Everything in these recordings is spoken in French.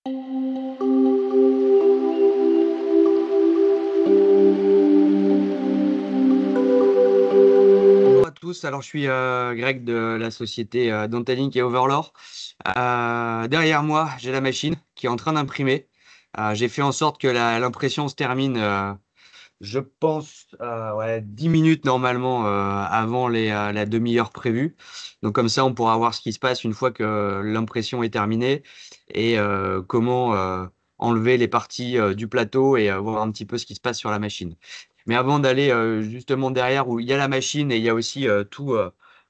Bonjour à tous, alors je suis Greg de la société Dantalink et Overlord. Derrière moi, j'ai la machine qui est en train d'imprimer. J'ai fait en sorte que l'impression se termine, je pense, ouais, 10 minutes normalement avant la demi-heure prévue. Donc comme ça, on pourra voir ce qui se passe une fois que l'impression est terminée et comment enlever les parties du plateau et voir un petit peu ce qui se passe sur la machine. Mais avant d'aller justement derrière où il y a la machine et il y a aussi tout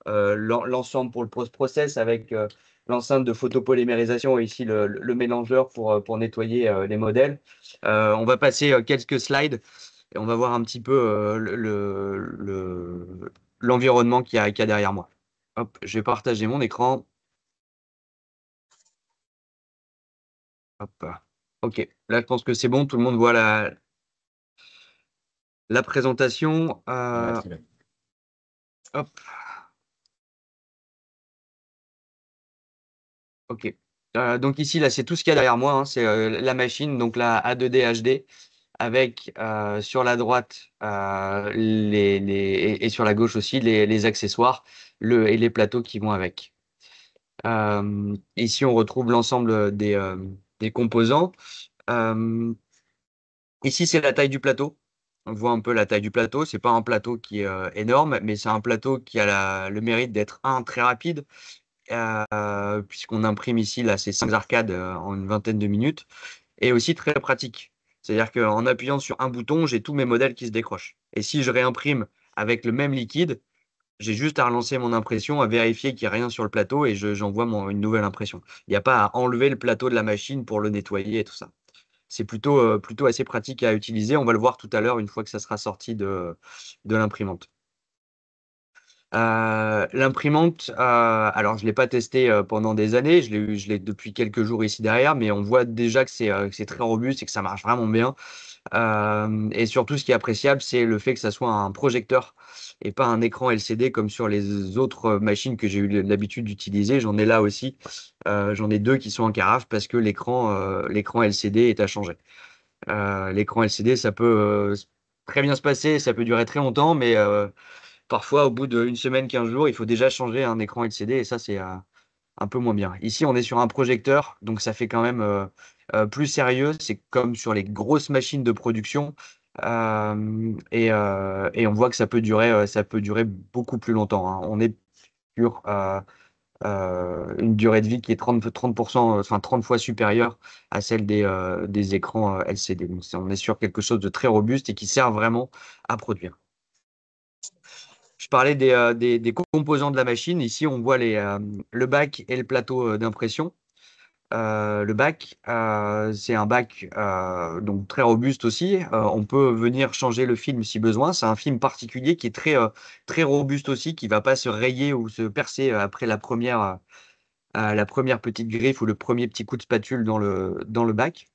l'ensemble pour le post-process avec l'enceinte de photopolymérisation et ici le mélangeur pour nettoyer les modèles. On va passer quelques slides et on va voir un petit peu l'environnement qu'il y a derrière moi. Hop, je vais partager mon écran. Hop. OK, là je pense que c'est bon, tout le monde voit la présentation. Ouais, très bien. Hop. OK. Donc ici, là, c'est tout ce qu'il y a derrière moi, hein. C'est la machine, donc la A2D HD, avec sur la droite et sur la gauche aussi les accessoires et les plateaux qui vont avec. Ici, on retrouve l'ensemble des composants. Euh, Ici, c'est la taille du plateau. On voit un peu la taille du plateau. C'est pas un plateau qui est énorme, mais c'est un plateau qui a le mérite d'être très rapide puisqu'on imprime ici là, ces 5 arcades en une vingtaine de minutes, et aussi très pratique. C'est-à-dire qu'en appuyant sur un bouton, j'ai tous mes modèles qui se décrochent. Et si je réimprime avec le même liquide, j'ai juste à relancer mon impression, à vérifier qu'il n'y a rien sur le plateau et j'envoie une nouvelle impression. Il n'y a pas à enlever le plateau de la machine pour le nettoyer et tout ça. C'est plutôt assez pratique à utiliser. On va le voir tout à l'heure une fois que ça sera sorti de l'imprimante. L'imprimante, alors je ne l'ai pas testé pendant des années, je l'ai depuis quelques jours ici derrière, mais on voit déjà que c'est très robuste et que ça marche vraiment bien. Et surtout, ce qui est appréciable, c'est le fait que ça soit un projecteur et pas un écran LCD comme sur les autres machines que j'ai eu l'habitude d'utiliser. J'en ai là aussi, j'en ai deux qui sont en carafe parce que l'écran LCD est à changer. L'écran LCD, ça peut très bien se passer, ça peut durer très longtemps, mais parfois, au bout d'une semaine, 15 jours, il faut déjà changer un écran LCD et ça, c'est un peu moins bien. Ici, on est sur un projecteur, donc ça fait quand même plus sérieux. C'est comme sur les grosses machines de production. Et on voit que ça peut durer beaucoup plus longtemps, hein. On est sur une durée de vie qui est 30%, enfin 30 fois supérieure à celle des écrans LCD. Donc, on est sur quelque chose de très robuste et qui sert vraiment à produire. Je parlais des composants de la machine. Ici, on voit le bac et le plateau d'impression. Le bac, c'est un bac donc très robuste aussi. On peut venir changer le film si besoin. C'est un film particulier qui est très robuste aussi, qui ne va pas se rayer ou se percer après la première petite griffe ou le premier petit coup de spatule dans le bac.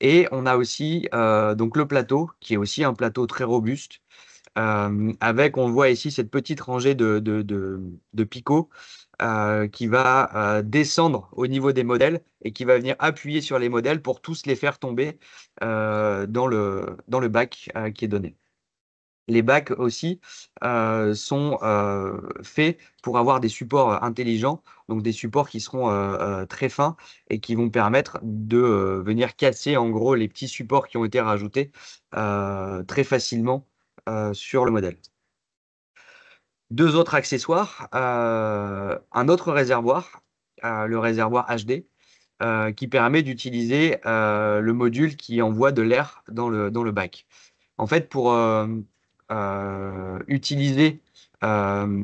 Et on a aussi donc le plateau, qui est aussi un plateau très robuste avec, on voit ici cette petite rangée de picots qui va descendre au niveau des modèles et qui va venir appuyer sur les modèles pour tous les faire tomber dans le bac qui est donné. Les bacs aussi sont faits pour avoir des supports intelligents, donc des supports qui seront très fins et qui vont permettre de venir casser en gros les petits supports qui ont été rajoutés très facilement sur le modèle. Deux autres accessoires, un autre réservoir, le réservoir HD, qui permet d'utiliser le module qui envoie de l'air dans le bac. En fait, pour utiliser euh,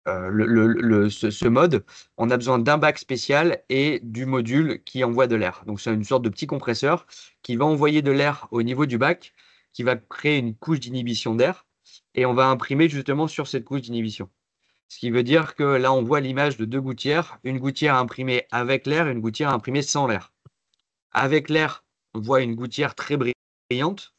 ce mode, on a besoin d'un bac spécial et du module qui envoie de l'air. Donc, c'est une sorte de petit compresseur qui va envoyer de l'air au niveau du bac, qui va créer une couche d'inhibition d'air, et on va imprimer justement sur cette couche d'inhibition. Ce qui veut dire que là, on voit l'image de deux gouttières, une gouttière imprimée avec l'air, une gouttière imprimée sans l'air. Avec l'air, on voit une gouttière très brillante,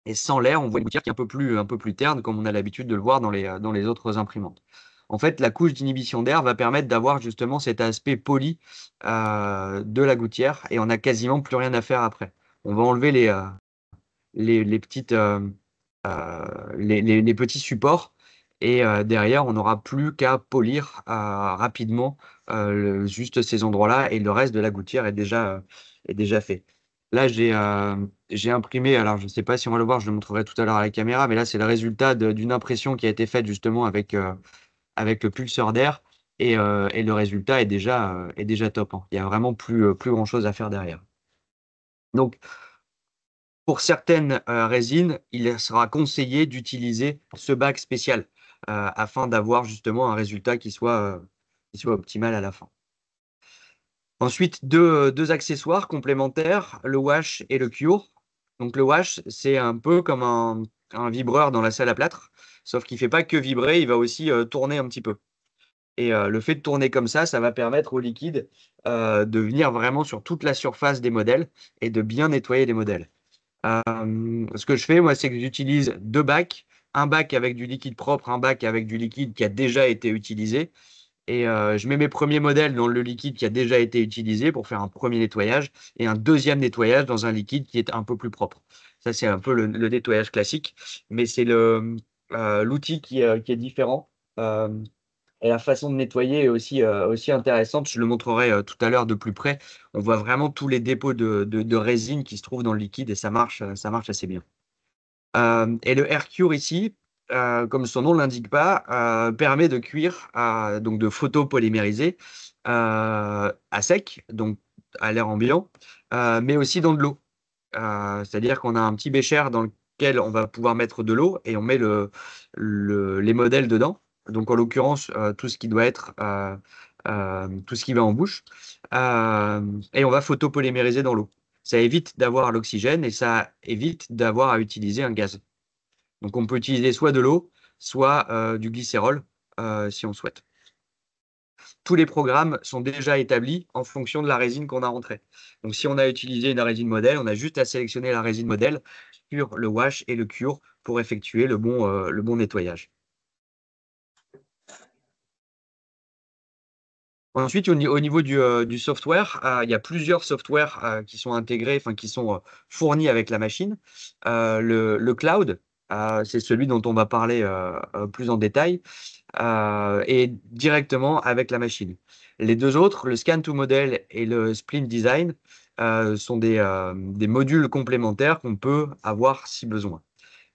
et sans l'air, on voit une gouttière qui est un peu plus terne, comme on a l'habitude de le voir dans les autres imprimantes. En fait, la couche d'inhibition d'air va permettre d'avoir justement cet aspect poli de la gouttière et on n'a quasiment plus rien à faire après. On va enlever les petites, les petits supports et derrière, on n'aura plus qu'à polir rapidement juste ces endroits-là et le reste de la gouttière est déjà fait. Là, j'ai imprimé, alors je ne sais pas si on va le voir, je le montrerai tout à l'heure à la caméra, mais là, c'est le résultat d'une impression qui a été faite justement avec le pulseur d'air et le résultat est déjà top, hein. Il n'y a vraiment plus grand-chose à faire derrière. Donc, pour certaines résines, il sera conseillé d'utiliser ce bac spécial afin d'avoir justement un résultat qui soit optimal à la fin. Ensuite, deux accessoires complémentaires, le wash et le cure. Donc le wash, c'est un peu comme un vibreur dans la salle à plâtre, sauf qu'il ne fait pas que vibrer, il va aussi tourner un petit peu. Et le fait de tourner comme ça va permettre au liquide de venir vraiment sur toute la surface des modèles et de bien nettoyer les modèles. Ce que je fais, moi, c'est que j'utilise deux bacs, un bac avec du liquide propre, un bac avec du liquide qui a déjà été utilisé. Et je mets mes premiers modèles dans le liquide qui a déjà été utilisé pour faire un premier nettoyage et un deuxième nettoyage dans un liquide qui est un peu plus propre. Ça, c'est un peu le nettoyage classique, mais c'est l'outil qui est différent. Euh, et la façon de nettoyer est aussi intéressante. Je le montrerai tout à l'heure de plus près. On voit vraiment tous les dépôts de résine qui se trouvent dans le liquide et ça marche assez bien. Et le air cure ici, comme son nom l'indique pas, permet de cuire, donc de photopolymériser à sec, donc à l'air ambiant, mais aussi dans de l'eau. C'est-à-dire qu'on a un petit bécher dans lequel on va pouvoir mettre de l'eau et on met les modèles dedans. Donc en l'occurrence, tout ce qui doit être, tout ce qui va en bouche. Et on va photopolymériser dans l'eau. Ça évite d'avoir l'oxygène et ça évite d'avoir à utiliser un gaz. Donc on peut utiliser soit de l'eau, soit du glycérol si on souhaite. Tous les programmes sont déjà établis en fonction de la résine qu'on a rentrée. Donc si on a utilisé une résine modèle, on a juste à sélectionner la résine modèle sur le wash et le cure pour effectuer le bon nettoyage. Ensuite, au niveau du software, il y a plusieurs softwares qui sont intégrés, enfin qui sont fournis avec la machine. Le cloud, c'est celui dont on va parler plus en détail, et directement avec la machine. Les deux autres, le Scan to Model et le Splint Design, sont des modules complémentaires qu'on peut avoir si besoin.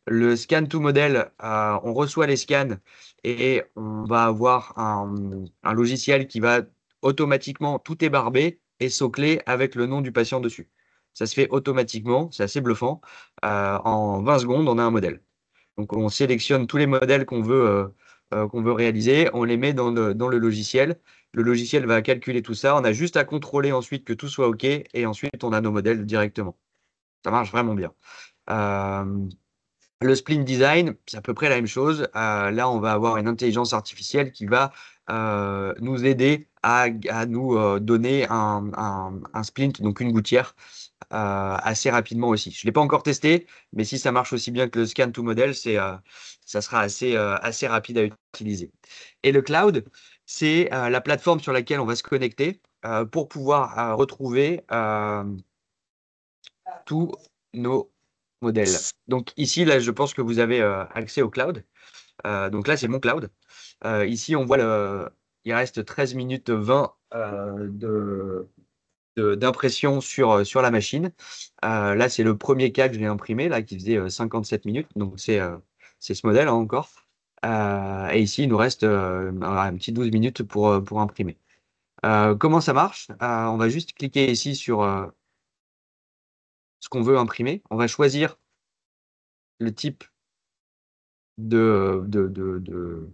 Le Scan to Model, on reçoit les scans et on va avoir un logiciel qui va automatiquement tout ébarber et socler avec le nom du patient dessus. Ça se fait automatiquement, c'est assez bluffant. En 20 secondes, on a un modèle. Donc, on sélectionne tous les modèles qu'on veut réaliser, on les met dans le logiciel. Le logiciel va calculer tout ça. On a juste à contrôler ensuite que tout soit OK et ensuite, on a nos modèles directement. Ça marche vraiment bien. Le Splint Design, c'est à peu près la même chose. Là, on va avoir une intelligence artificielle qui va nous aider à nous donner un splint, donc une gouttière, assez rapidement aussi. Je ne l'ai pas encore testé, mais si ça marche aussi bien que le scan to model, ça sera assez rapide à utiliser. Et le cloud, c'est la plateforme sur laquelle on va se connecter pour pouvoir retrouver tous nos modèles. Donc ici, là, je pense que vous avez accès au cloud. Donc là, c'est mon cloud. Ici, on voit il reste 13 minutes 20 d'impression sur la machine. Là, c'est le premier cas que j'ai imprimé, là, qui faisait 57 minutes. Donc, c'est ce modèle hein, encore. Et ici, il nous reste un petit 12 minutes pour imprimer. Comment ça marche? On va juste cliquer ici sur ce qu'on veut imprimer. On va choisir le type de, de, de, de,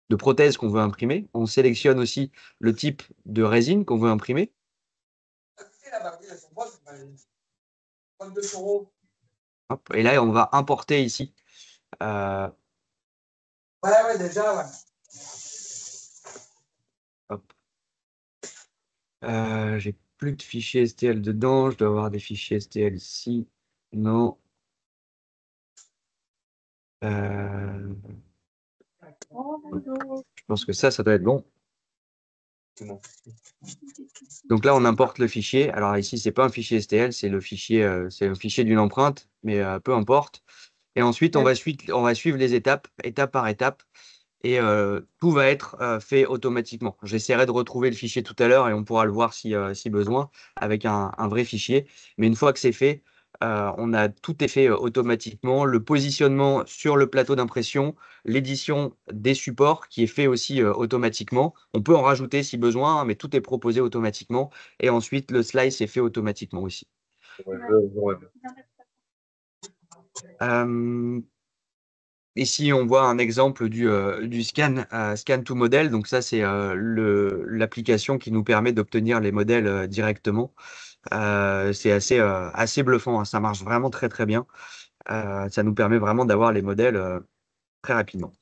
de prothèse qu'on veut imprimer. On sélectionne aussi le type de résine qu'on veut imprimer. Hop, et là, on va importer ici. Ouais, déjà, ouais. Hop. J'ai plus de fichiers STL dedans. Je dois avoir des fichiers STL ici. Non. Je pense que ça doit être bon. Donc là, on importe le fichier. Alors ici, c'est pas un fichier STL, c'est le fichier d'une empreinte, mais peu importe. Et ensuite, on va suivre les étapes, étape par étape, et tout va être fait automatiquement. J'essaierai de retrouver le fichier tout à l'heure et on pourra le voir si besoin avec un vrai fichier. Mais une fois que c'est fait, tout est fait automatiquement. Le positionnement sur le plateau d'impression, l'édition des supports qui est fait aussi automatiquement. On peut en rajouter si besoin, hein, mais tout est proposé automatiquement. Et ensuite, le slice est fait automatiquement aussi. Euh, Ici, on voit un exemple du scan to model. Donc ça, c'est l'application qui nous permet d'obtenir les modèles directement. C'est assez bluffant, hein. Ça marche vraiment très très bien. Ça nous permet vraiment d'avoir les modèles très rapidement.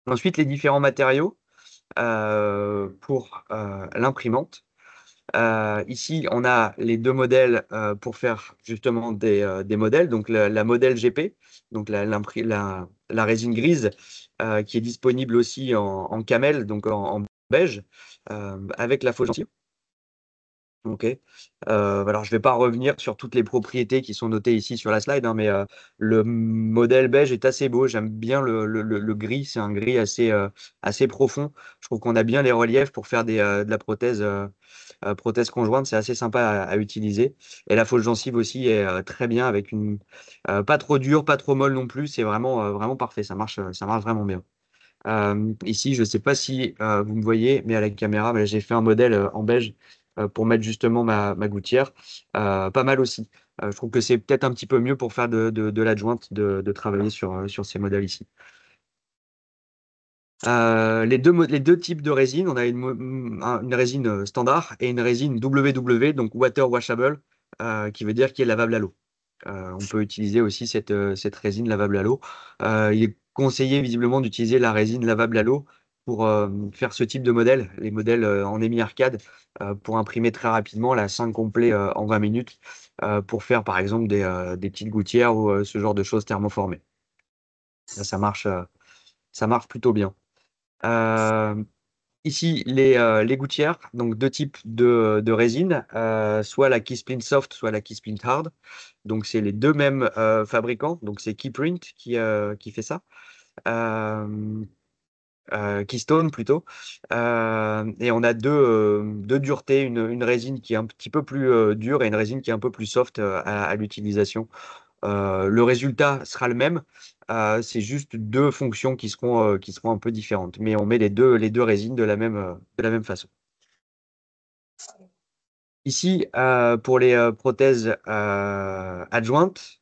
Ensuite, les différents matériaux pour l'imprimante. Ici, on a les deux modèles pour faire justement des modèles. Donc, la modèle GP, donc la résine grise, qui est disponible aussi en camel, donc en beige, avec la faux gencive. Ok. Alors, je ne vais pas revenir sur toutes les propriétés qui sont notées ici sur la slide, hein, mais le modèle beige est assez beau. J'aime bien le gris. C'est un gris assez profond. Je trouve qu'on a bien les reliefs pour faire de la prothèse conjointe. C'est assez sympa à utiliser. Et la fausse gencive aussi est très bien avec une pas trop dure, pas trop molle non plus. C'est vraiment parfait. Ça marche vraiment bien. Ici, je ne sais pas si vous me voyez, mais à la caméra, mais j'ai fait un modèle en beige pour mettre justement ma gouttière. Pas mal aussi. Je trouve que c'est peut-être un petit peu mieux pour faire de l'adjointe de travailler sur ces modèles ici. Les deux types de résine, on a une résine standard et une résine WW, donc Water Washable, qui veut dire qui est lavable à l'eau. On peut utiliser aussi cette résine lavable à l'eau. Il est conseillé visiblement d'utiliser la résine lavable à l'eau pour faire ce type de modèle, les modèles en émi-arcade, pour imprimer très rapidement la 5 complet en 20 minutes, pour faire par exemple des petites gouttières ou ce genre de choses thermoformées. Ça marche plutôt bien. Euh, Ici, les gouttières, donc deux types de résine, soit la Keysprint Soft, soit la Keysprint Hard. Donc, c'est les deux mêmes fabricants. Donc, c'est Keyprint qui fait ça. Euh, Keystone plutôt. Et on a deux duretés, une résine qui est un petit peu plus dure et une résine qui est un peu plus soft à l'utilisation. Le résultat sera le même. C'est juste deux fonctions qui seront un peu différentes. Mais on met les deux résines de la même façon. Ici, pour les prothèses adjointes,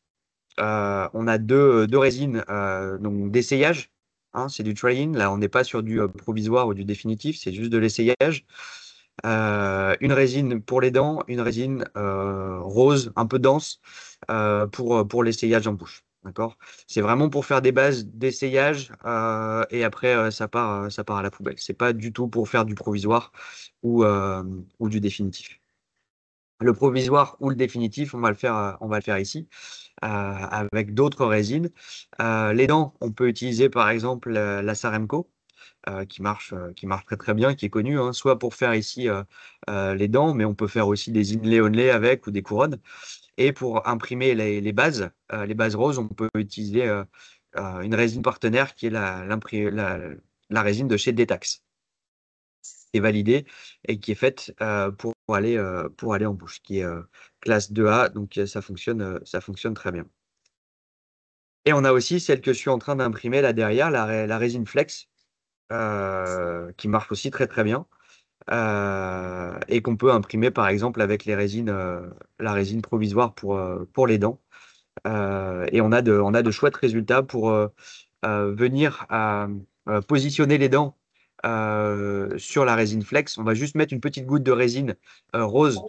on a deux résines donc d'essayage. Hein, c'est du try-in. Là, on n'est pas sur du provisoire ou du définitif, c'est juste de l'essayage. Une résine pour les dents, une résine rose, un peu dense, pour l'essayage en bouche. D'accord? C'est vraiment pour faire des bases d'essayage et après ça part à la poubelle. C'est pas du tout pour faire du provisoire ou du définitif. Le provisoire ou le définitif, on va le faire ici avec d'autres résines. Les dents, on peut utiliser par exemple la Saremco qui marche très très bien, qui est connue, hein, soit pour faire ici les dents, mais on peut faire aussi des inlay onlay avec ou des couronnes. Et pour imprimer les bases roses, on peut utiliser une résine partenaire qui est la résine de chez Detax, qui est validée et qui est faite pour aller en bouche, qui est classe 2A, donc ça fonctionne très bien. Et on a aussi celle que je suis en train d'imprimer là derrière, la résine Flex, qui marche aussi très très bien et qu'on peut imprimer par exemple avec la résine provisoire pour les dents. Et on a de chouettes résultats pour venir positionner les dents sur la résine flex. On va juste mettre une petite goutte de résine rose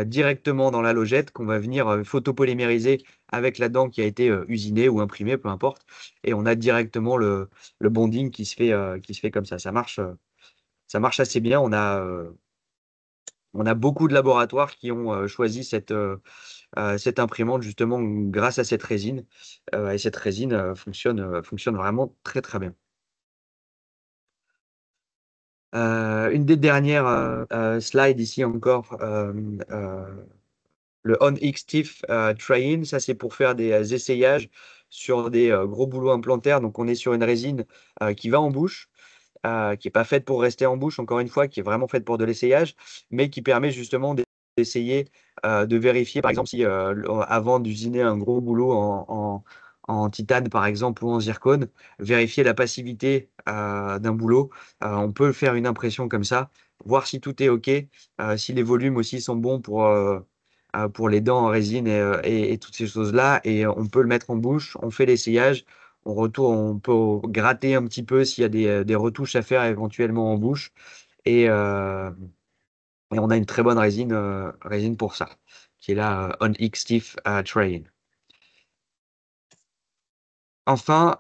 directement dans la logette qu'on va venir photopolymériser avec la dent qui a été usinée ou imprimée, peu importe. Et on a directement le bonding qui se fait comme ça. Ça marche assez bien. On a beaucoup de laboratoires qui ont choisi cette imprimante justement grâce à cette résine. Et cette résine fonctionne vraiment très très bien. Une des dernières slides ici encore, le On-X Stiff Try-In, ça c'est pour faire des essayages sur des gros boulots implantaires. Donc on est sur une résine qui va en bouche, qui n'est pas faite pour rester en bouche, encore une fois, qui est vraiment faite pour de l'essayage, mais qui permet justement d'essayer de vérifier, par exemple, si avant d'usiner un gros boulot en titane, par exemple, ou en zircone, vérifier la passivité d'un boulot. On peut faire une impression comme ça, voir si tout est OK, si les volumes aussi sont bons pour les dents en résine et toutes ces choses-là. Et on peut le mettre en bouche, on fait l'essayage. On peut gratter un petit peu s'il y a des retouches à faire éventuellement en bouche. Et, euh, et on a une très bonne résine pour ça, qui est là, On-X Stiff Train. Enfin,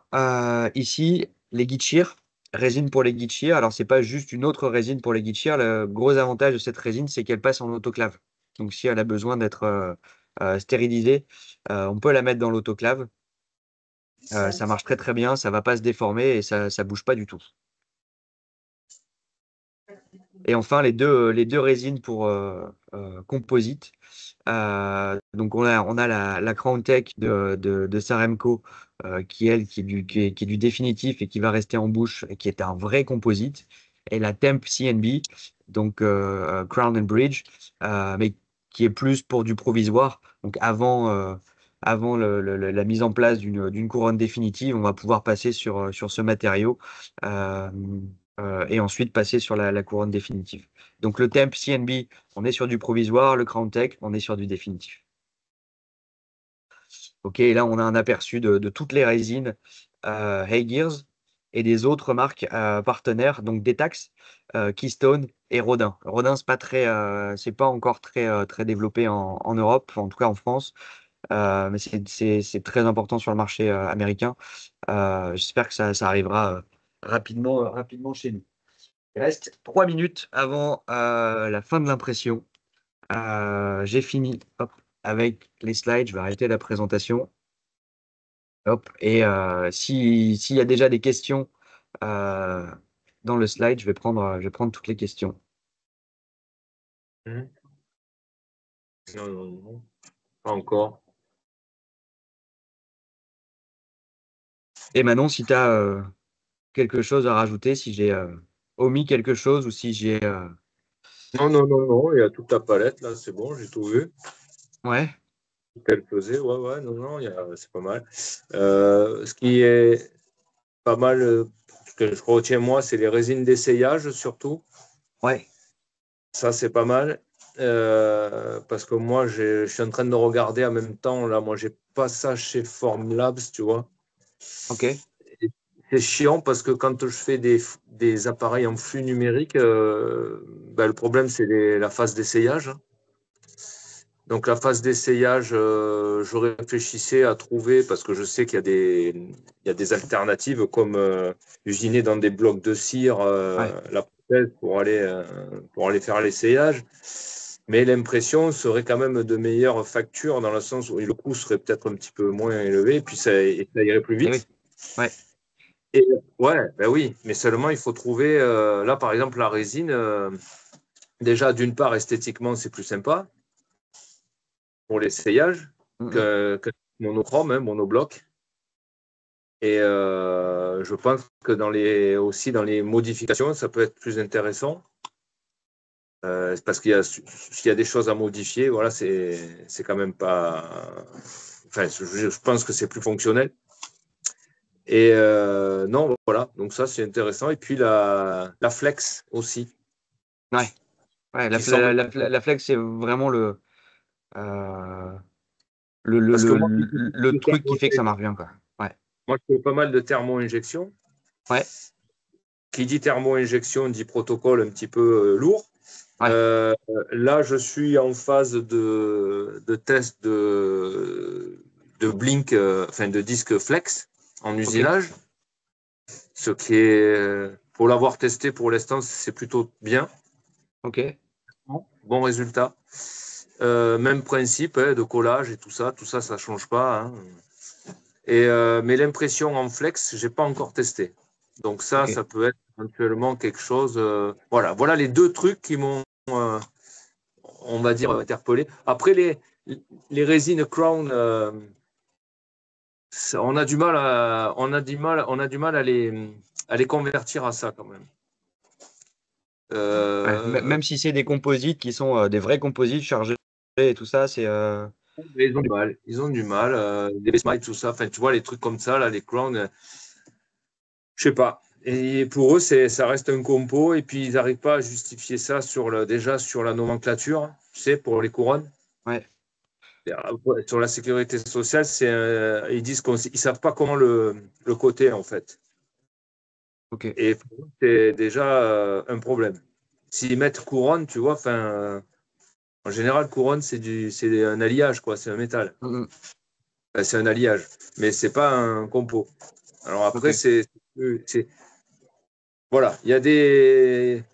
ici, les guides shear, résine pour les guides shear. Alors, c'est pas juste une autre résine pour les guides shear. Le gros avantage de cette résine, c'est qu'elle passe en autoclave. Donc, si elle a besoin d'être stérilisée, on peut la mettre dans l'autoclave. Ça marche très très bien, ça va pas se déformer et ça bouge pas du tout. Et enfin, les deux résines pour composite. Donc, on a la Crown Tech de Saremco, qui, elle, qui est du définitif et qui va rester en bouche, et qui est un vrai composite. Et la Temp CNB, donc Crown and Bridge, mais qui est plus pour du provisoire. Donc, avant la mise en place d'une couronne définitive, on va pouvoir passer sur ce matériau. Euh, et ensuite passer sur la couronne définitive. Donc le temp CNB, on est sur du provisoire, le Crown Tech, on est sur du définitif. Ok, et là on a un aperçu de toutes les résines Heygears et des autres marques partenaires, donc Detax, Keystone et Rodin. Rodin, c'est pas encore très développé en Europe, en tout cas en France, mais c'est très important sur le marché américain. J'espère que ça arrivera rapidement chez nous. Il reste 3 minutes avant la fin de l'impression. J'ai fini, hop, avec les slides. Je vais arrêter la présentation. Hop. Et s'il y a déjà des questions euh, dans le slide, je vais prendre toutes les questions. Non, non, non, pas encore. Et Manon, si tu as quelque chose à rajouter, si j'ai omis quelque chose ou si j'ai... Non, non, non, non, il y a toute ta palette, là, c'est bon, j'ai tout vu. Ouais, Ce qu'elle faisait, ouais, ouais, non, non, c'est pas mal. Ce qui est pas mal, ce que je retiens moi, c'est les résines d'essayage surtout. ouais, Ça, c'est pas mal. Parce que moi, je suis en train de regarder en même temps. Là, moi, j'ai pas ça chez Formlabs, tu vois. ok, Et c'est chiant parce que quand je fais des appareils en flux numérique, ben, le problème, c'est la phase d'essayage. Donc, la phase d'essayage, je réfléchissais à trouver, parce que je sais qu'il y a des alternatives comme usiner dans des blocs de cire ouais. la prothèse pour aller faire l'essayage. Mais l'impression serait quand même de meilleure facture dans le sens où le coût serait peut-être un petit peu moins élevé et ça irait plus Et oui, vite. ouais, Et ouais, ben oui, mais seulement il faut trouver, là par exemple la résine, déjà d'une part esthétiquement c'est plus sympa pour l'essayage mm, que monochrome, hein, monobloc. Et je pense que aussi dans les modifications, ça peut être plus intéressant. Parce s'il y a des choses à modifier, voilà, c'est quand même pas. Enfin, je pense que c'est plus fonctionnel. Et non, voilà, donc ça c'est intéressant. Et puis la flex aussi, ouais, ouais. La, qui fla- semble. la, la, la flex, c'est vraiment euh, le, le, Parce que le, moi, le truc qui fait que ça marche bien, quoi. Ouais, moi je fais pas mal de thermo-injection. ouais, Qui dit thermo-injection dit protocole un petit peu lourd. ouais, Euh, Là, je suis en phase de test de Blink, enfin de disque flex en ok, usinage. Ce qui est, pour l'avoir testé pour l'instant, c'est plutôt bien. ok. bon résultat. Même principe de collage et tout ça, ça change pas. Hein. Mais l'impression en flex, j'ai pas encore testé. Donc ça peut être éventuellement quelque chose. Voilà les deux trucs qui m'ont, on va dire, interpellé. Après les résines Crown, on a du mal à les convertir à ça quand même. Même si c'est des composites qui sont des vrais composites chargés et tout ça, c'est. Ils ont du mal. Ils ont du mal. Des smiles, tout ça. Enfin, tu vois, les trucs comme ça, là, les crowns, je sais pas. Et pour eux, ça reste un compo. Et puis, ils n'arrivent pas à justifier ça déjà sur la nomenclature, tu sais, pour les couronnes. Ouais. Sur la sécurité sociale, ils disent qu'ils ne savent pas comment le coter, en fait. Ok. Et pour eux, c'est déjà un problème. S'ils mettent couronne, tu vois, en général, couronne, c'est un alliage, quoi. C'est un métal. Mhm. C'est un alliage, mais c'est pas un compo. Alors après, Ok. voilà, il y a des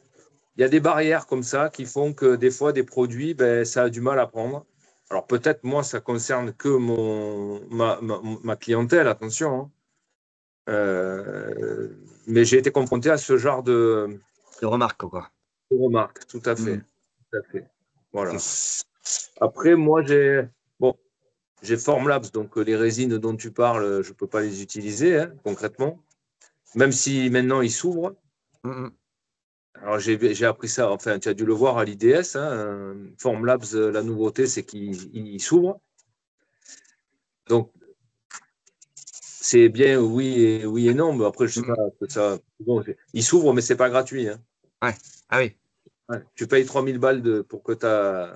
barrières comme ça qui font que des fois, des produits, ben, ça a du mal à prendre. Alors peut-être, moi, ça concerne que ma clientèle, attention. Hein. Mais j'ai été confronté à ce genre De remarques, quoi. de remarques, tout à fait. Mhm. Tout à fait. Voilà. Ok. Après, moi, j'ai Formlabs, donc les résines dont tu parles, je ne peux pas les utiliser hein, concrètement, même si maintenant ils s'ouvrent. Mhm. Alors j'ai appris ça, enfin tu as dû le voir à l'IDS, hein, Formlabs, la nouveauté c'est qu'il s'ouvre. Donc c'est bien oui et non, mais après je sais pas, Mhm. bon, il s'ouvre mais c'est pas gratuit. Hein. Ouais. Ah oui. Ouais. Tu payes 3000 balles pour que ta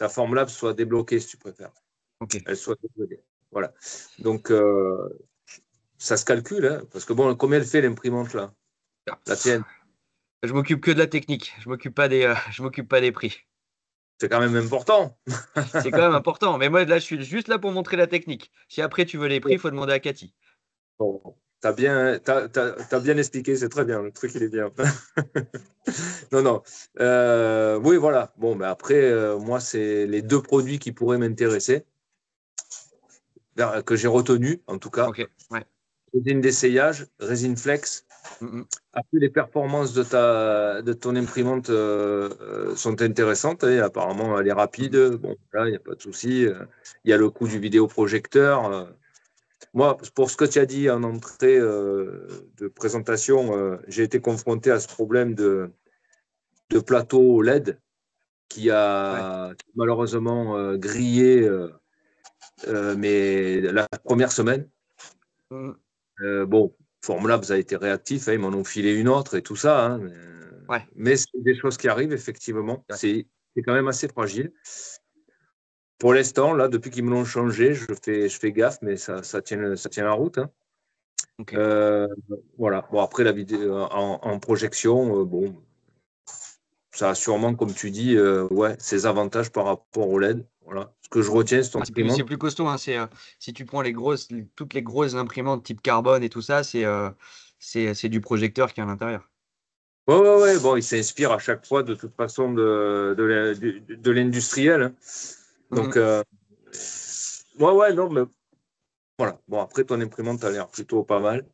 Formlabs soit débloquée si tu préfères. Ok. Elle soit débloquée. Voilà. Donc ça se calcule, hein, parce que bon, combien elle fait l'imprimante là? Ah, La tienne, je m'occupe que de la technique. Je m'occupe pas je m'occupe pas des prix. c'est quand même important. C'est quand même important. Mais moi, là, je suis juste là pour montrer la technique. Si après tu veux les prix, il faut demander à Cathy. Bon, t'as bien expliqué, c'est très bien, le truc il est bien. Non, non. Oui, voilà. Bon, mais après, moi, c'est les deux produits qui pourraient m'intéresser, que j'ai retenus, en tout cas. Ok. Ouais. Résine d'essayage, résine flex. Mhm. Après, les performances de ton imprimante sont intéressantes. Et apparemment, elle est rapide. Mhm. Bon, là, il n'y a pas de souci. Il y a le coût du vidéoprojecteur. Moi, pour ce que tu as dit en entrée de présentation, j'ai été confronté à ce problème de plateau LED qui Ouais. a malheureusement grillé mais la première semaine. Mhm. Bon, Formlabs a été réactif, hein, ils m'en ont filé une autre et tout ça. Hein, Ouais. mais c'est des choses qui arrivent, effectivement. Ouais. C'est quand même assez fragile. Pour l'instant, là, depuis qu'ils me l'ont changé, je fais gaffe, mais ça tient la route. Hein. Ok. Euh, voilà. Bon, après, la vidéo en projection, bon, ça a sûrement, comme tu dis, ouais, ses avantages par rapport au LED. Voilà. Ce que je retiens, c'est ton Ah, c'est imprimante. plus costaud, hein. Si tu prends toutes les grosses imprimantes type carbone et tout ça, c'est du projecteur qui est à l'intérieur. Ouais, ouais, ouais. Bon, il s'inspire à chaque fois, de toute façon, de l'industriel. Hein. Donc, Mhm. ouais, ouais, non, mais voilà. Bon, après, ton imprimante a l'air plutôt pas mal.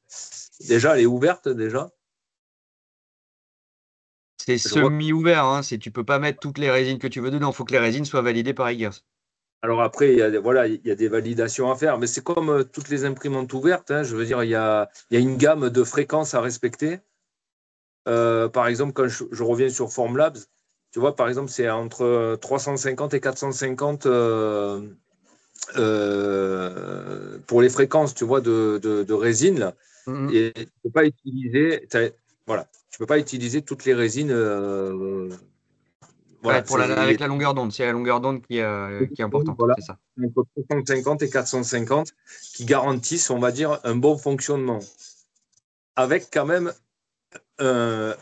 Déjà, elle est ouverte, déjà. C'est Je vois. semi-ouvert, hein. Tu peux pas mettre toutes les résines que tu veux dedans. Il faut que les résines soient validées par Eggers. Alors après, voilà, il y a des validations à faire, mais c'est comme toutes les imprimantes ouvertes. Hein. Je veux dire, il y a une gamme de fréquences à respecter. Par exemple, quand je reviens sur Formlabs, tu vois, par exemple, c'est entre 350 et 450 pour les fréquences, tu vois, de résine. Là. Mhm. Et tu peux pas utiliser, voilà, tu peux pas utiliser toutes les résines. Ouais, Voilà, avec la longueur d'onde. C'est la longueur d'onde qui est importante. voilà, C'est ça. entre 350 et 450 qui garantissent, on va dire, un bon fonctionnement. Avec quand même euh,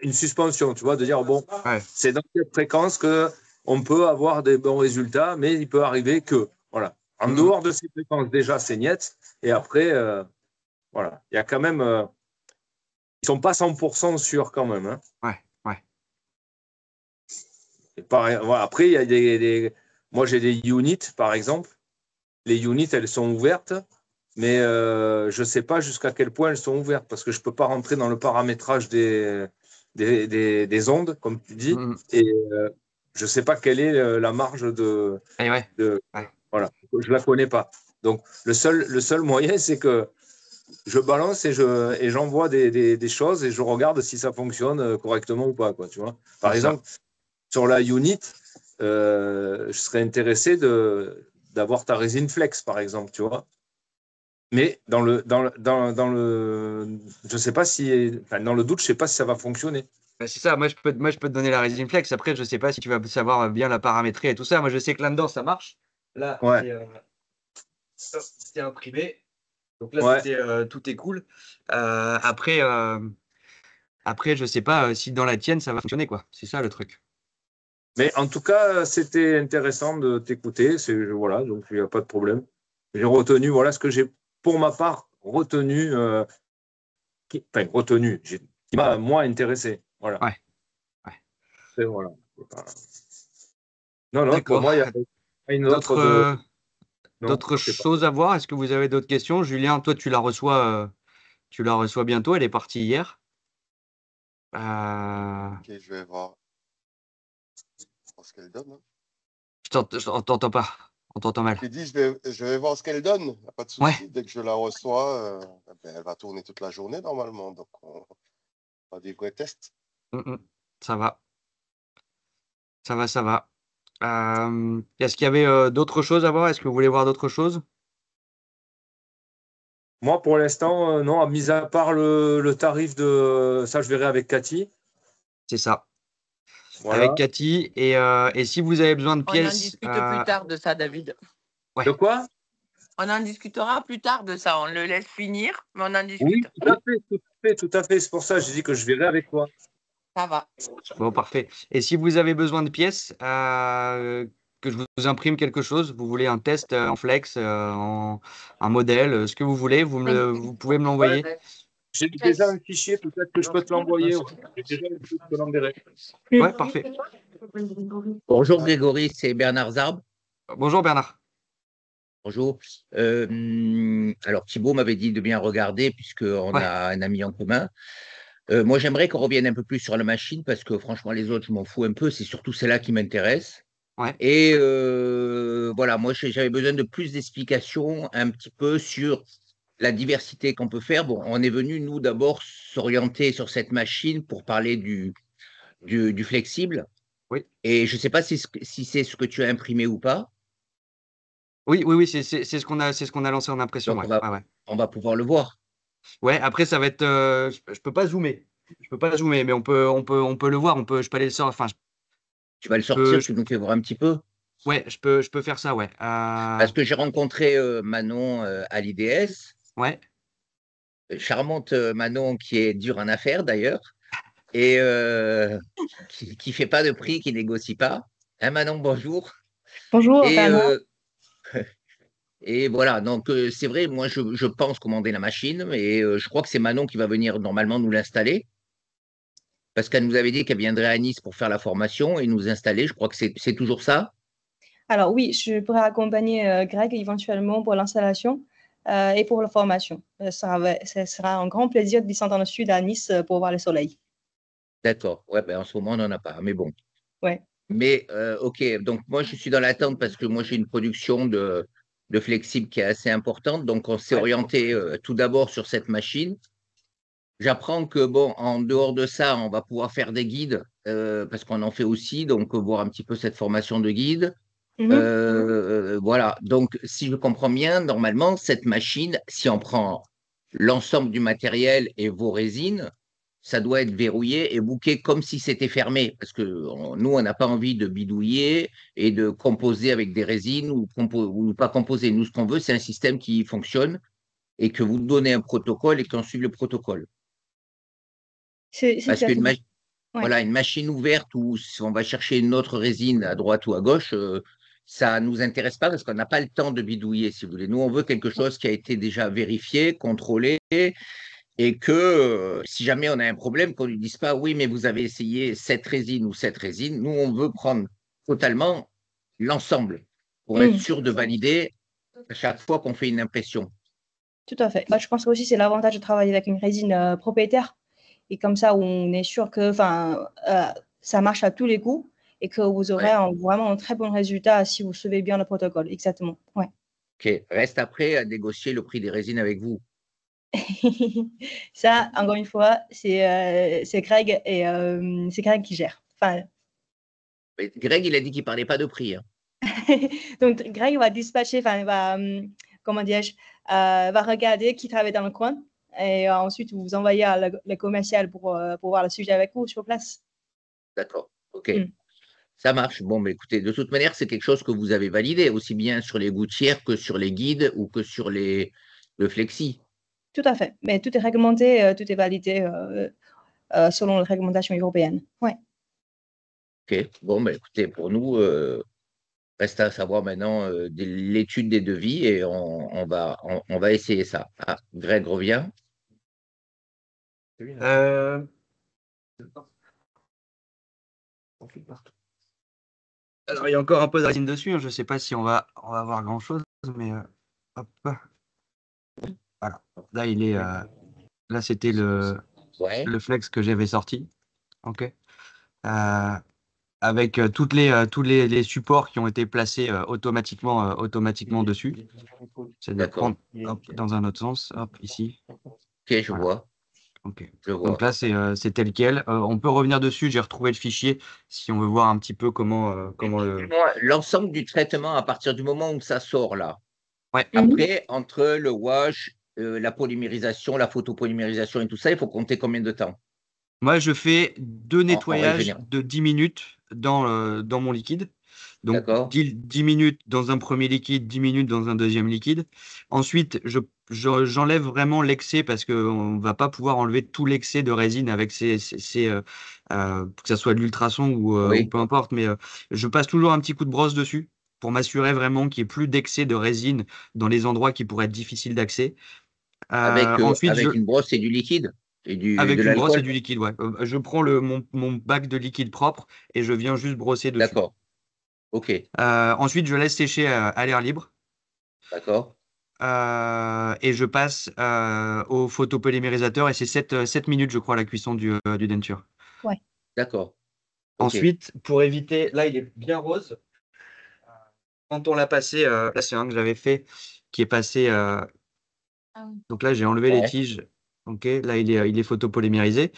une suspension, tu vois, de dire, bon, Ouais. c'est dans cette fréquence qu'on peut avoir des bons résultats, mais il peut arriver que, voilà. En Mhm. dehors de ces fréquences, déjà, c'est net. Et après, voilà, il y a quand même, ils sont pas 100% sûrs quand même. Hein. Ouais. Ouais. Voilà, après, il y a moi, j'ai des units, par exemple. Les units, elles sont ouvertes, mais je ne sais pas jusqu'à quel point elles sont ouvertes parce que je ne peux pas rentrer dans le paramétrage des ondes, comme tu dis, Mhm. et je ne sais pas quelle est la marge Et ouais. de. Ouais. Voilà, je ne la connais pas. Donc, le seul moyen, c'est que je balance et j'envoie des choses et je regarde si ça fonctionne correctement ou pas, quoi, tu vois. Par C'est ça. exemple, sur la unit, je serais intéressé d'avoir ta résine flex, par exemple, tu vois. Mais je sais pas si, enfin, dans le doute, je sais pas si ça va fonctionner. Bah, c'est ça. Moi, je peux te donner la résine flex. Après, je sais pas si tu vas savoir bien la paramétrer et tout ça. Moi, je sais que là-dedans, ça marche. Là, Ouais, c'est imprimé. Donc là, ouais. tout est cool. Après, je sais pas si dans la tienne, ça va fonctionner, quoi. C'est ça le truc. Mais en tout cas, c'était intéressant de t'écouter. Voilà, donc il n'y a pas de problème. J'ai retenu, voilà ce que j'ai, pour ma part, retenu, enfin, retenu, qui m'a, moi, intéressé. Voilà. Ouais. Ouais. Voilà. Non, non, pour D'accord. moi, il y a une autre D'autres de. euh, Non, d'autres c'est pas. choses à voir? Est-ce que vous avez d'autres questions? Julien, toi, tu la reçois bientôt. Elle est partie hier. Euh, Ok, je vais voir ce qu'elle donne, hein. je t'entends pas. On t'entend mal. J'ai dit, je vais voir ce qu'elle donne, y a pas de Ouais. souci. Dès que je la reçois, elle va tourner toute la journée normalement. Donc, on va des vrais tests. Mm, mm. Ça va. Ça va, ça va. Est-ce qu'il y avait d'autres choses à voir? Est-ce que vous voulez voir d'autres choses? Moi, pour l'instant, non, mis à part le tarif de. Ça, je verrai avec Cathy. C'est ça. Avec Voilà. Cathy. Et si vous avez besoin de On en pièces, discute plus tard de ça, David. De ouais. quoi? On en discutera plus tard de ça. On le laisse finir, mais on en Oui, discute. tout à fait, tout à fait, tout à fait. C'est pour ça que j'ai dit que je verrai avec toi. Ça va. Bon, parfait. Et si vous avez besoin de pièces, que je vous imprime quelque chose, vous voulez un test en flex, un modèle, ce que vous voulez, vous pouvez me l'envoyer. Ouais. J'ai déjà un fichier, peut-être que je peux te l'envoyer. J'ai déjà un truc, je te l'enverrai. Ouais, parfait. Bonjour Grégory, c'est Bernard Zarb. Bonjour Bernard. Bonjour. Alors Thibaut m'avait dit de bien regarder puisqu'on Ouais. a un ami en commun. Moi j'aimerais qu'on revienne un peu plus sur la machine parce que franchement les autres je m'en fous un peu, c'est surtout celle-là qui m'intéresse. Ouais. Et voilà, moi j'avais besoin de plus d'explications un petit peu sur la diversité qu'on peut faire. Bon, on est venu nous d'abord s'orienter sur cette machine pour parler du flexible. Oui. Et je ne sais pas si c'est ce que tu as imprimé ou pas. Oui, oui, oui, c'est ce qu'on a lancé en impression. Donc, Ouais. Ouais, ouais. on va pouvoir le voir. Ouais, après, ça va être. Je peux pas zoomer. Je peux pas zoomer, mais on peut le voir. Je peux aller le sortir. Enfin, Tu vas le peux, sortir, tu nous fais voir un petit peu. ouais, je peux faire ça, ouais. Parce que j'ai rencontré Manon à l'IDS. Ouais. Charmante Manon qui est dure en affaires d'ailleurs. Et qui fait pas de prix, qui négocie pas. Hein, Manon, bonjour. Bonjour, Et, Bernard. et voilà, donc c'est vrai, moi je pense commander la machine, mais je crois que c'est Manon qui va venir normalement nous l'installer. Parce qu'elle nous avait dit qu'elle viendrait à Nice pour faire la formation et nous installer. Je crois que c'est toujours ça. Alors oui, je pourrais accompagner Greg éventuellement pour l'installation et pour la formation. Ça sera un grand plaisir de descendre dans le sud à Nice pour voir le soleil. D'accord. Ouais, ben, en ce moment, on n'en a pas. Mais bon. Ouais. Mais OK. Donc, moi, je suis dans l'attente parce que moi, j'ai une production de flexible qui est assez importante. Donc, on s'est orienté tout d'abord sur cette machine. J'apprends que, bon, en dehors de ça, on va pouvoir faire des guides parce qu'on en fait aussi. Donc, voir un petit peu cette formation de guide. Mhm. Voilà. Donc, si je comprends bien, normalement, cette machine, si on prend l'ensemble du matériel et vos résines, ça doit être verrouillé et booké comme si c'était fermé. Parce que nous, on n'a pas envie de bidouiller et de composer avec des résines ou pas composer. Nous, ce qu'on veut, c'est un système qui fonctionne et que vous donnez un protocole et qu'on suive le protocole. C'est Parce qu'une exactement. Ouais. voilà, une machine ouverte où si on va chercher une autre résine à droite ou à gauche, ça ne nous intéresse pas parce qu'on n'a pas le temps de bidouiller, si vous voulez. Nous, on veut quelque chose qui a été déjà vérifié, contrôlé et que si jamais on a un problème, qu'on ne lui dise pas oui, mais vous avez essayé cette résine ou cette résine. Nous, on veut prendre totalement l'ensemble pour être sûr de valider à chaque fois qu'on fait une impression. Tout à fait. Bah, je pense que aussi c'est l'avantage de travailler avec une résine propriétaire et comme ça on est sûr que ça marche à tous les coups et que vous aurez vraiment un très bon résultat si vous suivez bien le protocole. Exactement. Ouais. Ok. Reste après à négocier le prix des résines avec vous. Ça, encore une fois, c'est Greg et c'est Greg qui gère. Enfin, Mais Greg, il a dit qu'il ne parlait pas de prix. Hein. donc Greg va dispatcher, enfin va, comment dirais-je, va regarder qui travaille dans le coin et ensuite vous envoyer à le commercial pour voir le sujet avec vous sur place. D'accord, ok. Ça marche. Bon, mais écoutez, de toute manière, c'est quelque chose que vous avez validé, aussi bien sur les gouttières que sur les guides ou que sur le flexi. Tout à fait. Mais tout est réglementé, tout est validé selon les réglementations européennes. Ouais. Ok. Bon, mais écoutez, pour nous, reste à savoir maintenant l'étude des devis et on va essayer ça. Ah, Greg revient. Alors, il y a encore un peu de résine dessus. Hein. Je ne sais pas si on va avoir grand-chose, mais hop. Voilà. Là, il est. Là, c'était le flex que j'avais sorti. Ok. Avec tous les supports qui ont été placés automatiquement dessus. C'est de prendre dans un autre sens. Hop, ici. Ok, je vois. Ok. Je vois. Donc là, c'est tel quel. On peut revenir dessus. J'ai retrouvé le fichier si on veut voir un petit peu comment le. L'ensemble du traitement à partir du moment où ça sort là. Ouais. Après, entre le wash, la polymérisation, la photopolymérisation et tout ça, il faut compter combien de temps? Moi, je fais 2 nettoyages général. de 10 minutes dans mon liquide. Donc, D'accord. 10 minutes dans un premier liquide, 10 minutes dans un deuxième liquide. Ensuite, j'enlève vraiment l'excès parce qu'on ne va pas pouvoir enlever tout l'excès de résine avec que ça soit de l'ultrason ou peu importe. Mais je passe toujours un petit coup de brosse dessus pour m'assurer vraiment qu'il n'y ait plus d'excès de résine dans les endroits qui pourraient être difficiles d'accès. Ensuite, avec une brosse et du liquide et avec de une brosse et l'alcool. du liquide, ouais. Je prends mon bac de liquide propre et je viens juste brosser dessus. D'accord. Ok. Ensuite, je laisse sécher à l'air libre. D'accord. Et je passe au photopolymérisateur et c'est 7 minutes, je crois, la cuisson du denture. Ouais. D'accord. Okay. Ensuite, pour éviter, là, il est bien rose. Quand on l'a passé, là, c'est un que j'avais fait qui est passé. Donc là, j'ai enlevé les tiges. Ok, là, il est photopolymérisé.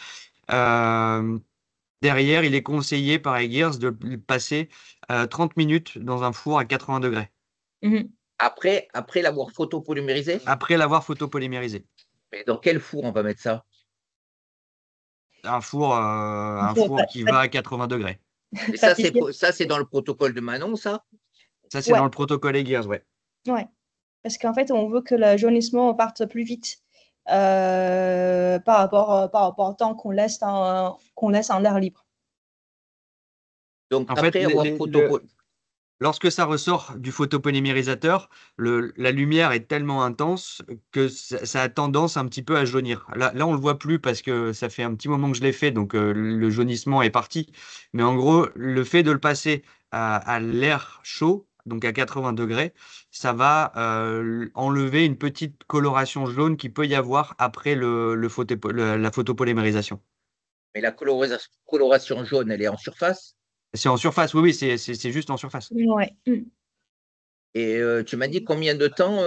Derrière, il est conseillé par Egears de le passer 30 minutes dans un four à 80 degrés. Après l'avoir photopolymérisé? Après l'avoir photopolymérisé. Mais dans quel four on va mettre ça? Un four qui va à 80 degrés. Et ça, c'est dans le protocole de Manon, ça? Ça, c'est dans le protocole Egears, ouais. Ouais. Parce qu'en fait, on veut que le jaunissement parte plus vite par rapport au temps qu'on laisse en l'air libre. Donc, en après avoir lorsque ça ressort du photopolymérisateur, la lumière est tellement intense que ça a tendance un petit peu à jaunir. Là, on ne le voit plus parce que ça fait un petit moment que je l'ai fait, donc le jaunissement est parti. Mais en gros, le fait de le passer à l'air chaud, donc à 80 degrés, ça va enlever une petite coloration jaune qu'il peut y avoir après la photopolymérisation. Mais la coloration jaune, elle est en surface? C'est en surface, oui, c'est juste en surface. Ouais. Et tu m'as dit combien de temps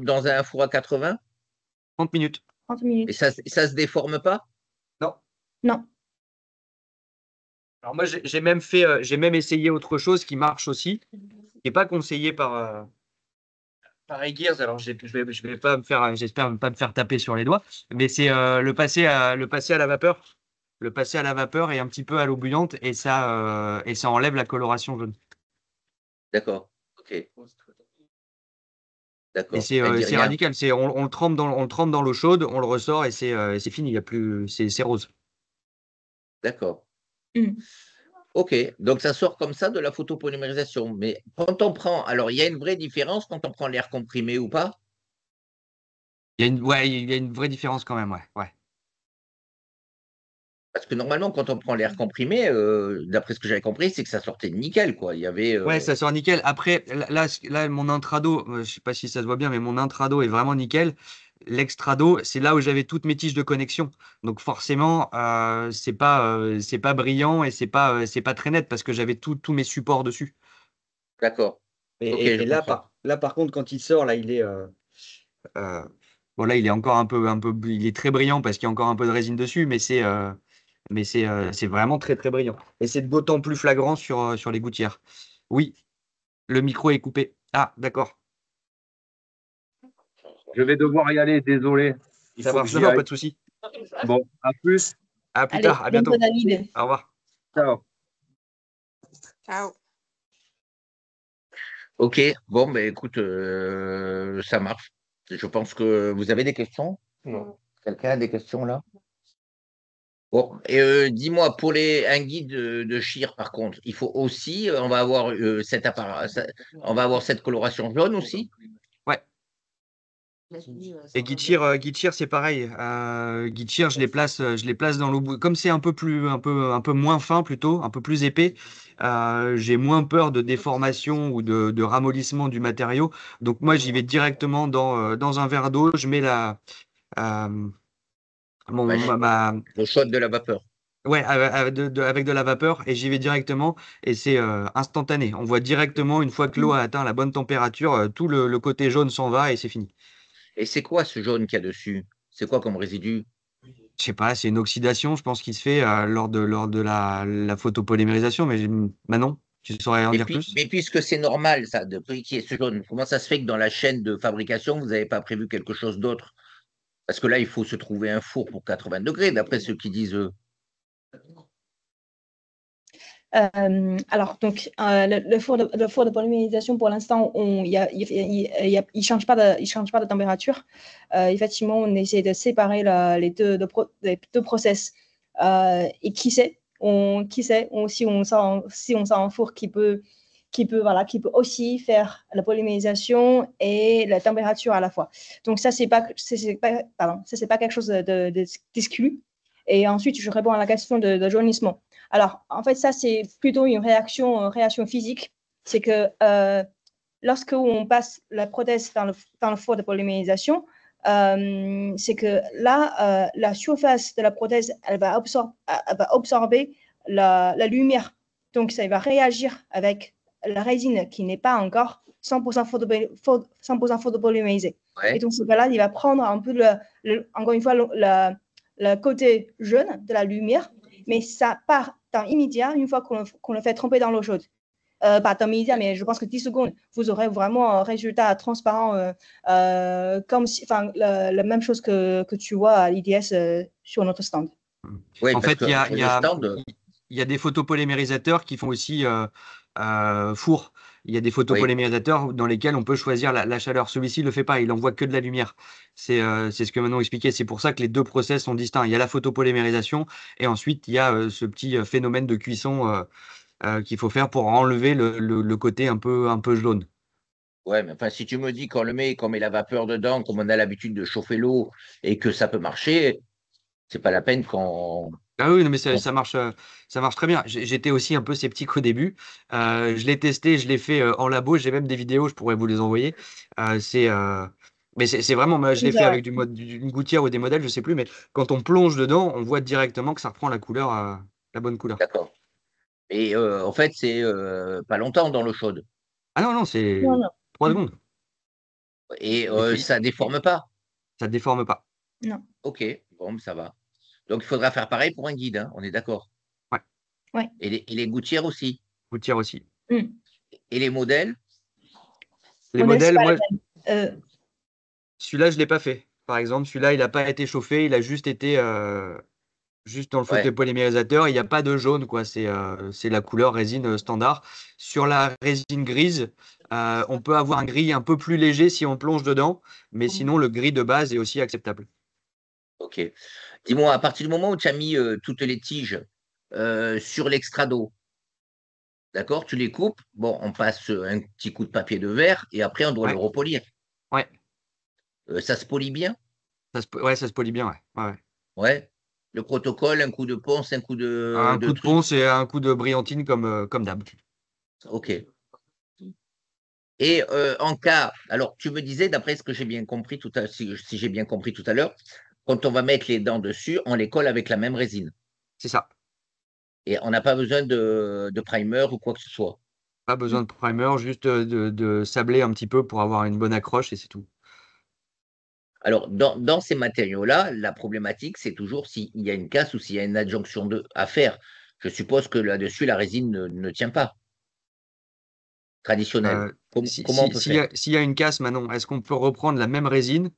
dans un four à 80? 30 minutes. 30 minutes. Et ça se déforme pas? Non. Non. Alors moi, j'ai même essayé autre chose qui marche aussi, qui n'est pas conseillé par Egears. Alors je vais pas me faire, j'espère ne pas me faire taper sur les doigts, mais c'est le passer à la vapeur, et un petit peu à l'eau bouillante et ça enlève la coloration jaune. D'accord. Ok. D'accord. Et c'est radical. On le trempe dans l'eau chaude, on le ressort et c'est fini. Il y a plus, c'est rose. D'accord. Ok, donc ça sort comme ça de la photopolymérisation. Mais quand on prend, alors il y a une vraie différence quand on prend l'air comprimé ou pas? Il y a une vraie différence quand même, ouais. Parce que normalement, quand on prend l'air comprimé, d'après ce que j'avais compris, c'est que ça sortait nickel, quoi. Il y avait. Ouais, ça sort nickel. Après, là, mon intrado, je sais pas si ça se voit bien, mais mon intrado est vraiment nickel. L'extrado, c'est là où j'avais toutes mes tiges de connexion. Donc forcément, c'est pas brillant et c'est pas très net parce que j'avais tous mes supports dessus. D'accord. Ok, je Et comprends. là, par contre, quand il sort, là, euh, bon, là, il est encore il est très brillant parce qu'il y a encore un peu de résine dessus, mais c'est vraiment très, très brillant. Et c'est d'autant plus flagrant sur les gouttières. Oui, le micro est coupé. Ah, d'accord. Je vais devoir y aller, désolé. Il Ça faut que marche. Non, j'y non, aille. pas de souci. Bon, à plus. À plus Allez, tard, à bientôt bientôt. David. Au revoir. Ciao. Ciao. Ok, bon, ben écoute, ça marche. Je pense que vous avez des questions? Non. Quelqu'un a des questions là? Bon, et dis-moi, pour un guide de Chir, par contre, il faut aussi, on va avoir on va avoir cette coloration jaune aussi? Ouais. Et Geechir, c'est pareil. Geechir, je les place dans l'eau. Comme c'est un peu moins fin plutôt, un peu plus épais, j'ai moins peur de déformation ou de ramollissement du matériau. Donc moi, j'y vais directement dans un verre d'eau. Je mets euh, Ouais, ma, le shot de la vapeur. ouais, avec de la vapeur et j'y vais directement et c'est instantané. On voit directement, une fois que l'eau a atteint la bonne température, tout le côté jaune s'en va et c'est fini. Et c'est quoi ce jaune qu'il y a dessus? C'est quoi comme résidu? Je sais pas, c'est une oxydation, je pense, qui se fait lors de la photopolymérisation, mais Manon, tu saurais en dire plus? Mais puisque c'est normal, ça, de qu'il y ait ce jaune, comment ça se fait que dans la chaîne de fabrication, vous n'avez pas prévu quelque chose d'autre? Parce que là, il faut se trouver un four pour 80 degrés, d'après ceux qui disent eux. Alors, donc, le four de polymérisation, pour l'instant, il change pas il change pas de température. Effectivement, on essaie de séparer les deux process. Et si on sort un four qui peut aussi faire la polymérisation et la température à la fois. Donc, ça, c'est pas quelque chose d'exclu. Et ensuite, je réponds à la question de jaunissement. Alors, en fait, ça, c'est plutôt une réaction physique. C'est que lorsque on passe la prothèse dans le four de polymérisation, c'est que là, la surface de la prothèse, elle va absorber la lumière. Donc, ça va réagir avec la résine qui n'est pas encore 100% photopolymérisée. Ouais. Et donc, ce cas-là, il va prendre un peu, encore une fois, le côté jaune de la lumière, mais ça part dans immédiat une fois qu'on le fait tremper dans l'eau chaude. Pas dans immédiat, mais je pense que 10 secondes, vous aurez vraiment un résultat transparent, comme la même chose que tu vois à l'IDS sur notre stand. Oui, En parce fait, que sur le stand, il y a des photopolymérisateurs qui font aussi four. Il y a des oui, photopolymérisateurs dans lesquels on peut choisir la chaleur. Celui-ci ne le fait pas, il envoie que de la lumière. C'est ce que Manon expliquait. C'est pour ça que les deux process sont distincts. Il y a la photopolymérisation et ensuite il y a ce petit phénomène de cuisson qu'il faut faire pour enlever le côté un peu jaune. ouais, mais enfin, si tu me dis qu'on met la vapeur dedans, comme on a l'habitude de chauffer l'eau et que ça peut marcher, c'est pas la peine qu'on. Ah oui, non, mais qu'on- ça marche très bien. J'étais aussi un peu sceptique au début. Je l'ai testé, je l'ai fait en labo. J'ai même des vidéos, je pourrais vous les envoyer. Euh, c'est, euh, mais c'est vraiment, moi, je l'ai fait avec une gouttière ou des modèles, je sais plus. Mais quand on plonge dedans, on voit directement que ça reprend la couleur, la bonne couleur. D'accord. Et en fait, c'est pas longtemps dans l'eau chaude. Ah non, non, c'est Non, non. 3 secondes. Et C'est fini. ça déforme pas. Ça ne déforme pas. Non. Ok, bon, ça va. Donc, il faudra faire pareil pour un guide, hein, on est d'accord. Ouais, Ouais. Et les gouttières aussi. gouttière aussi. Et les modèles, Les Modèle, c'est modèles, pas moi, la même. celui-là, je l'ai pas fait. Par exemple, celui-là, il n'a pas été chauffé, il a juste été juste dans le ouais, photopolymérisateur. Il n'y a pas de jaune, quoi. C'est la couleur résine standard. Sur la résine grise, on peut avoir un gris un peu plus léger si on plonge dedans, mais sinon, le gris de base est aussi acceptable. ok. Dis-moi, à partir du moment où tu as mis toutes les tiges sur l'extrado, d'accord, tu les coupes, bon, on passe un petit coup de papier de verre et après on doit le Ouais, repolir. ouais. Ça se polit bien? Ouais, ça se polie bien, ouais. Ouais. Ouais. Le protocole, un coup de ponce, un coup Un de coup de truc. ponce et un coup de brillantine comme d'hab. OK. Et en cas, alors tu me disais, d'après ce que j'ai bien compris si j'ai bien compris tout à l'heure, quand on va mettre les dents dessus, on les colle avec la même résine. C'est ça. Et on n'a pas besoin de primer ou quoi que ce soit. Pas besoin de primer, juste de sabler un petit peu pour avoir une bonne accroche et c'est tout. Alors, dans ces matériaux-là, la problématique, c'est toujours s'il y a une casse ou s'il y a une adjonction à faire. Je suppose que là-dessus, la résine ne tient pas, traditionnelle. Euh, Comment on peut faire? s'il y a une casse, Manon, est-ce qu'on peut reprendre la même résine,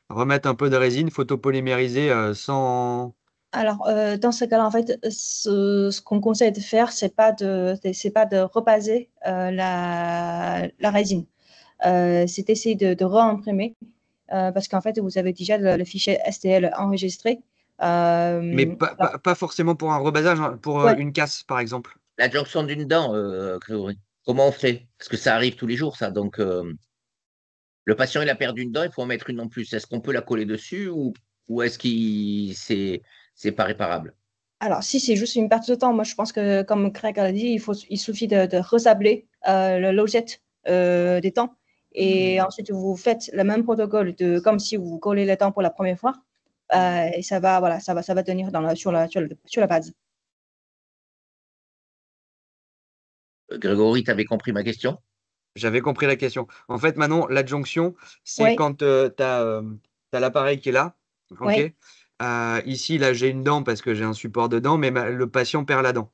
remettre un peu de résine, photopolymériser sans. Alors, dans ce cas-là, en fait, ce qu'on conseille de faire, c'est pas de rebaser la résine. C'est d'essayer de réimprimer parce qu'en fait, vous avez déjà le fichier STL enregistré. Mais Alors, pas forcément pour un rebasage, hein, pour ouais. une casse, par exemple. L'adjonction d'une dent, Grégory. Comment on fait? Parce que ça arrive tous les jours, ça. Donc, le patient, il a perdu une dent, il faut en mettre une en plus. Est-ce qu'on peut la coller dessus ou est-ce que c'est pas réparable? Alors, si c'est juste une perte de temps, moi, je pense que, comme Greg a dit, il suffit de resabler le logette des dents. Et ensuite, vous faites le même protocole comme si vous collez les dents pour la première fois. Et ça va, voilà, ça va tenir sur la base. Grégory, tu avais compris ma question? J'avais compris la question. En fait, Manon, l'adjonction, c'est Oui, quand tu as l'appareil qui est là. OK. oui. Ici, là, j'ai une dent parce que j'ai un support de dent, mais le patient perd la dent.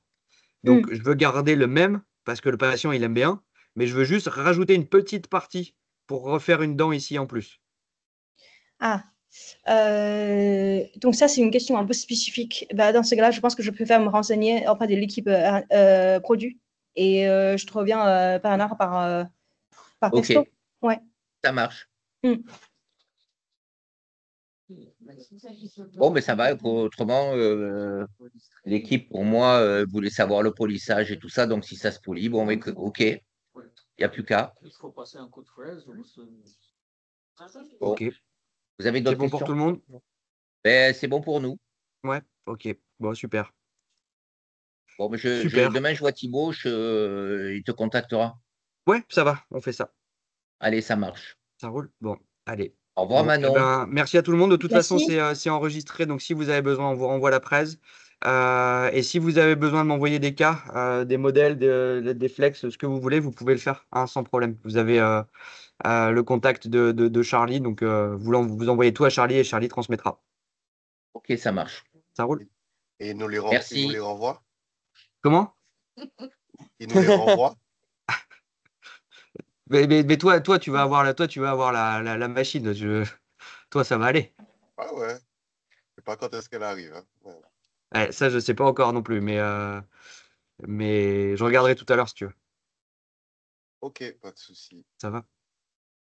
Hmm. Donc, je veux garder le même parce que le patient, il aime bien, mais je veux juste rajouter une petite partie pour refaire une dent ici en plus. Ah, donc ça, c'est une question un peu spécifique. Bah, dans ce cas-là, je pense que je préfère me renseigner auprès de l'équipe produit et je te reviens par Ok, texto. Ouais. ça marche. Hmm. Bon, mais ça va. Autrement, l'équipe, pour moi, voulait savoir le polissage et tout ça. Donc, si ça se polit, bon, mais ok, il n'y a plus qu'à. Bon, OK. vous avez C'est d'autres bon pour tout questions? le monde? Ben, c'est bon pour nous. Ouais. OK. Bon, super. Bon, mais Super. demain, je vois Thibaut, il te contactera. Ouais, ça va. On fait ça. Allez, ça marche. Ça roule? Bon, allez. Au revoir, Bon, eh Manon. ben, merci à tout le monde. De toute façon, Merci. c'est enregistré. Donc, si vous avez besoin, on vous renvoie la presse. Et si vous avez besoin de m'envoyer des cas, des modèles, des flex, ce que vous voulez, vous pouvez le faire hein, sans problème. Vous avez le contact de Charlie. Donc, vous envoyez tout à Charlie et Charlie transmettra. Ok, ça marche. Ça roule? Et il nous les Merci. renvoie. Comment? Il nous les renvoie. Mais toi, tu vas avoir la machine. Toi, ça va aller. Ah ouais. Je sais pas quand est-ce qu'elle arrive. Hein. Ouais. Ouais, ça, je sais pas encore non plus. Mais je regarderai tout à l'heure si tu veux. Ok, pas de souci. Ça va?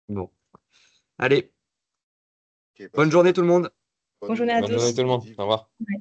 Bon. Allez. Ok, Bonne passe une journée tout le monde. Bonne journée à bonne tous. Bonne journée tout le monde. après-midi. Au revoir. Ouais.